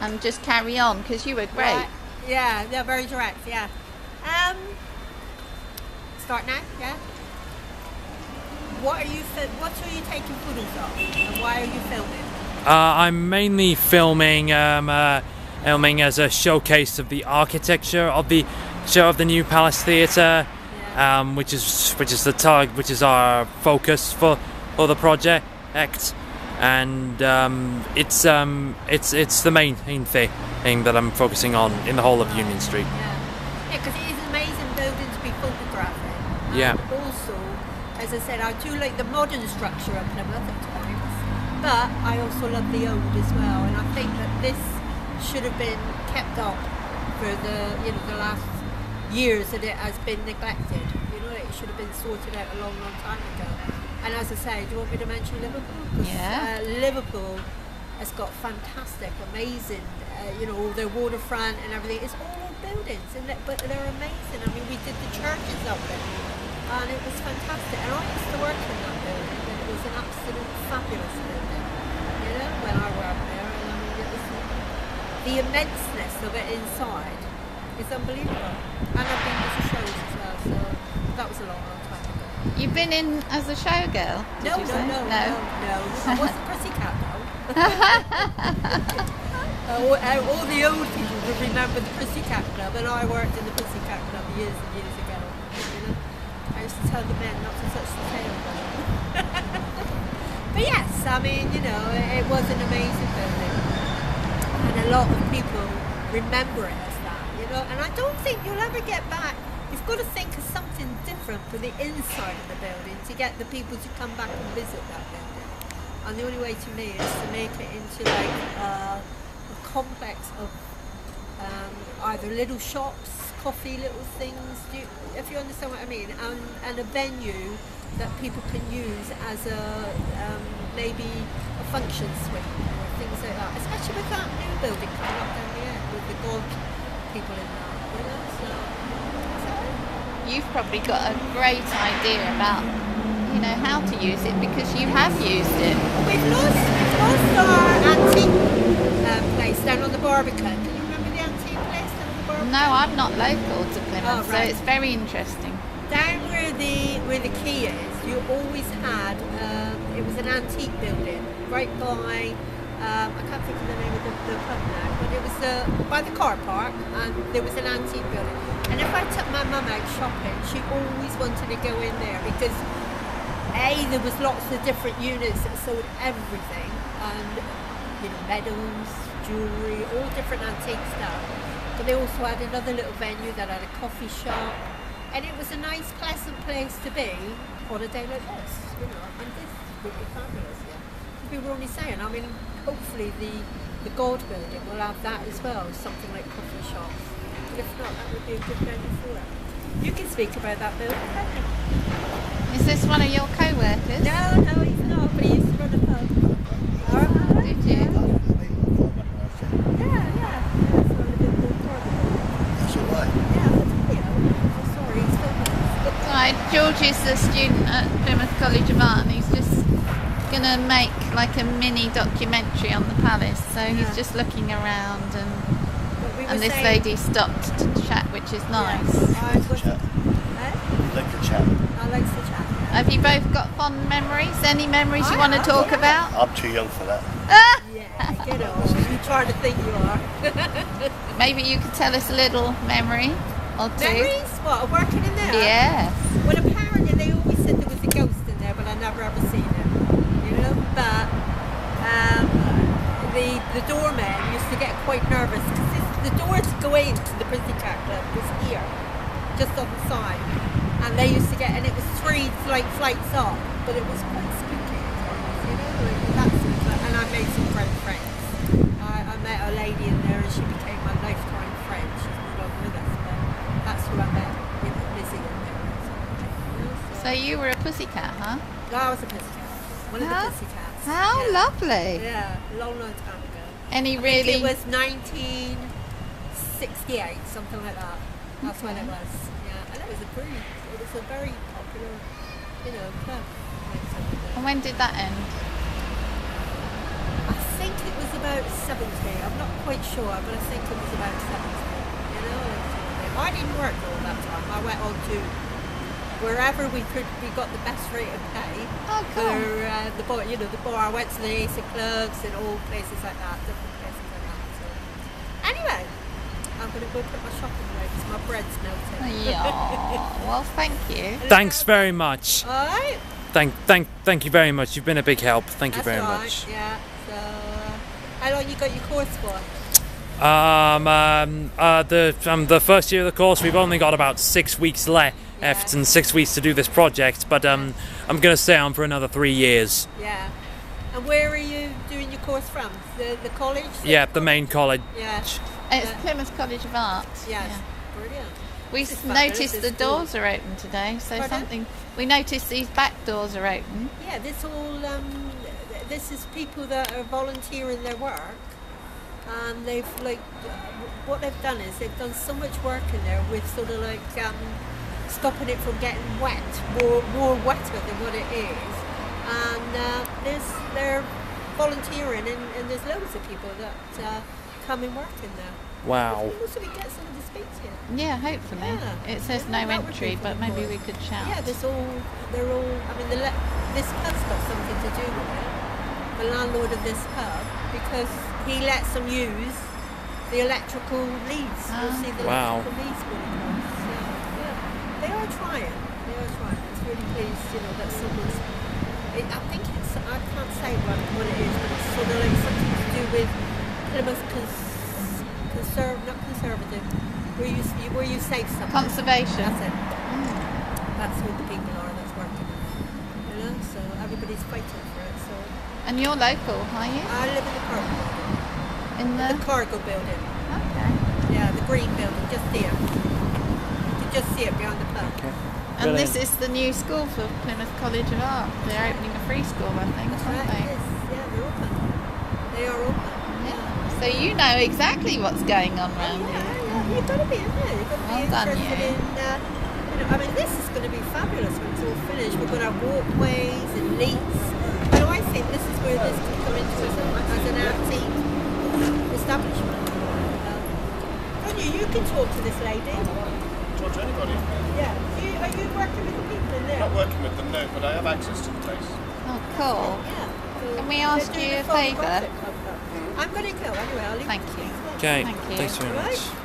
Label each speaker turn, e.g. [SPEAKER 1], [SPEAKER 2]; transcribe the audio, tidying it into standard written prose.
[SPEAKER 1] and just carry on, because you were great.
[SPEAKER 2] Right. Yeah, they're very direct, yeah. Start now, yeah. What are you taking photos of, and why are you filming?
[SPEAKER 3] I'm mainly filming as a showcase of the architecture of the new Palace Theatre, which is the target, which is our focus for the project, and it's the main thing that I'm focusing on in the whole of Union Street.
[SPEAKER 2] Yeah, because it is an amazing building to be photographing.
[SPEAKER 3] Yeah.
[SPEAKER 2] Also, as I said, I do like the modern structure of Plymouth at times, but I also love the old as well, and I think that this should have been kept up for the last years that it has been neglected. It should have been sorted out a long time ago. And as I say, do you want me to mention Liverpool?
[SPEAKER 1] Yeah.
[SPEAKER 2] Liverpool has got fantastic, amazing, all their waterfront and everything. It's all old buildings, but they're amazing. I mean, we did the churches up there, and it was fantastic. And I used to work in that building, and it was an absolute fabulous building, when I worked there. And I mean, the immenseness of it inside is unbelievable. And I've been to the shows as well, so that was a long time ago.
[SPEAKER 1] You've been in as a showgirl, did you say?
[SPEAKER 2] No. I was a Pussycat though. All the old people would remember the Pussycat Club, and I worked in the Pussycat Club years and years ago. I used to tell the men not to touch the tail. But yes, I mean, it was an amazing building, and a lot of people remember it as that, and I don't think you'll ever get back. You've got to think of something different for the inside of the building to get the people to come back and visit that building. And the only way to me is to make it into like a complex of either little shops, coffee, little things, if you understand what I mean, and a venue that people can use as a maybe a function suite or things like that, especially with that new building coming up down the end with the God people in there,
[SPEAKER 1] You've probably got a great idea about, how to use it, because you have used it.
[SPEAKER 2] We've lost our antique place down on the Barbican. Can you remember the antique place down on the Barbican?
[SPEAKER 1] No, I'm not local to Plymouth, so it's very interesting.
[SPEAKER 2] Down where the quay is, you always had, it was an antique building right by, I can't think of the name of the pub now, but it was by the car park, and there was an antique building. And if I took my mum out shopping, she always wanted to go in there because there was lots of different units that sold everything, and medals, jewellery, all different antique stuff. But they also had another little venue that had a coffee shop, and it was a nice, pleasant place to be on a day like this. And this would be fabulous. We were only saying, I mean, hopefully the God building will have that as well, something like coffee shops. But if not, that would be a good venue for it. You can speak about that building, can't you?
[SPEAKER 1] Is this one of your co-workers?
[SPEAKER 2] No, he's not, but he used to run a pub.
[SPEAKER 1] Did you?
[SPEAKER 2] Yeah. That's one of the big
[SPEAKER 4] That's all right.
[SPEAKER 2] Yeah, I'm sorry, he's still
[SPEAKER 1] Right, George is a student at Plymouth College of Art, and he's just going to make like a mini documentary on the palace. So he's just looking around, and this lady stopped to chat, which is nice.
[SPEAKER 4] I like the chat.
[SPEAKER 2] I like the chat.
[SPEAKER 1] Have you both got fond memories? Any memories you want to talk about?
[SPEAKER 4] I'm too young for that.
[SPEAKER 2] Yeah, get on. You try to think you are.
[SPEAKER 1] Maybe you could tell us a little memory or two.
[SPEAKER 2] Memories? What, working in there?
[SPEAKER 1] Yes.
[SPEAKER 2] Well, apparently they always said there was a ghost in there, but I never ever seen it. But the doorman used to get quite nervous because the door to go into the Pussycat Club was here, just on the side, and they used to get, and it was 3 flights up, but it was quite spooky. And I made some great friends. I met a lady in there, and she became my lifetime friend. She's no longer with us, but that's who I met with Lizzie in there.
[SPEAKER 1] So you were a pussycat, huh?
[SPEAKER 2] I was a pussycat. One of the Pussycats.
[SPEAKER 1] How lovely.
[SPEAKER 2] Yeah, a long time ago.
[SPEAKER 1] Any
[SPEAKER 2] I
[SPEAKER 1] really...
[SPEAKER 2] think it was 1968, something like that. That's when it was. Yeah, and it was a very popular, club.
[SPEAKER 1] And when did that end?
[SPEAKER 2] I think it was about 70. I'm not quite sure, but I think it was about 70. You know, I didn't work all that time. I went on to wherever we got the best rate of pay.
[SPEAKER 1] Oh, cool.
[SPEAKER 2] For the bar, you know, the bar. I went to the Ace of Clubs and all places like that, different places like that. So, anyway, I'm going to go put my shopping away because my bread's melting.
[SPEAKER 1] Yeah. Well, thank you.
[SPEAKER 3] Thanks very much.
[SPEAKER 2] All right.
[SPEAKER 3] Thank you very much. You've been a big help. Thank you
[SPEAKER 2] That's
[SPEAKER 3] very
[SPEAKER 2] all right.
[SPEAKER 3] much.
[SPEAKER 2] Yeah. So, how long you got your course for?
[SPEAKER 3] The first year of the course, we've only got about 6 weeks left and 6 weeks to do this project, but I'm going to stay on for another 3 years.
[SPEAKER 2] Yeah. And where are you doing your course from? The college?
[SPEAKER 3] Yeah, the main college.
[SPEAKER 2] Yeah.
[SPEAKER 1] It's Plymouth College of Art.
[SPEAKER 2] Yes.
[SPEAKER 1] Yeah.
[SPEAKER 2] Brilliant.
[SPEAKER 1] We
[SPEAKER 2] This is fabulous,
[SPEAKER 1] noticed
[SPEAKER 2] this
[SPEAKER 1] the
[SPEAKER 2] school.
[SPEAKER 1] doors are open today, so
[SPEAKER 2] Pardon?
[SPEAKER 1] we noticed these back doors are open.
[SPEAKER 2] Yeah, this is people that are volunteering their work, and they've what they've done is they've done so much work in there with sort of like stopping it from getting wet, more wetter than what it is, and they're volunteering, and there's loads of people that come and work in there.
[SPEAKER 3] Wow.
[SPEAKER 2] Also, we get someone to speak to you.
[SPEAKER 1] Yeah, hopefully.
[SPEAKER 2] Yeah.
[SPEAKER 1] It says
[SPEAKER 2] Yeah,
[SPEAKER 1] no
[SPEAKER 2] that would be
[SPEAKER 1] entry, but
[SPEAKER 2] pretty
[SPEAKER 1] maybe
[SPEAKER 2] cool.
[SPEAKER 1] we could shout.
[SPEAKER 2] Yeah, they're all. I mean, this pub's got something to do with it. The landlord of this pub, because he lets them use the electrical leads. You'll see the
[SPEAKER 3] Wow.
[SPEAKER 2] electrical leads going across. Yeah. They are trying. It's really pleased, you know, that someone's. I think it's. I can't say what it is, but it's sort of like something to do with Plymouth not conservative. Where you save something.
[SPEAKER 1] Conservation.
[SPEAKER 2] That's it. That's who the people are that's working on it. You know, so everybody's fighting for it. So
[SPEAKER 1] And you're local, are you?
[SPEAKER 2] I live in the cargo building.
[SPEAKER 1] In
[SPEAKER 2] The cargo building.
[SPEAKER 1] Okay.
[SPEAKER 2] Yeah, the green building, just there. You can just see it behind the pub.
[SPEAKER 3] Okay.
[SPEAKER 1] And this
[SPEAKER 3] Brilliant.
[SPEAKER 1] is the new school for Plymouth College of Art. They're opening a free school, I think,
[SPEAKER 2] That's
[SPEAKER 1] aren't
[SPEAKER 2] right,
[SPEAKER 1] they?
[SPEAKER 2] it is. Yeah, they're open. They are open.
[SPEAKER 1] Yeah. So you know exactly what's going on around here.
[SPEAKER 2] Yeah, you've got to be in there. You've got to
[SPEAKER 1] Well
[SPEAKER 2] be
[SPEAKER 1] done,
[SPEAKER 2] interested
[SPEAKER 1] you.
[SPEAKER 2] in. I mean, this is going to be fabulous when it's all finished. We're going to have walkways and leaks. So I think this is where this could come into as an antique establishment. You can talk to this lady.
[SPEAKER 5] Talk to anybody.
[SPEAKER 2] Yeah. Are you working with the people in there?
[SPEAKER 5] Not working with them, no, but I have access to the place.
[SPEAKER 1] Oh, cool.
[SPEAKER 2] Yeah. So
[SPEAKER 1] Can we
[SPEAKER 2] they're
[SPEAKER 1] ask
[SPEAKER 2] doing
[SPEAKER 1] you
[SPEAKER 2] a
[SPEAKER 1] a favour?
[SPEAKER 2] photographic club. I'm going to go anyway. I'll leave
[SPEAKER 1] Thank
[SPEAKER 2] it to
[SPEAKER 1] you.
[SPEAKER 3] Okay.
[SPEAKER 1] Thank you.
[SPEAKER 3] Thanks very
[SPEAKER 2] Right.
[SPEAKER 3] much.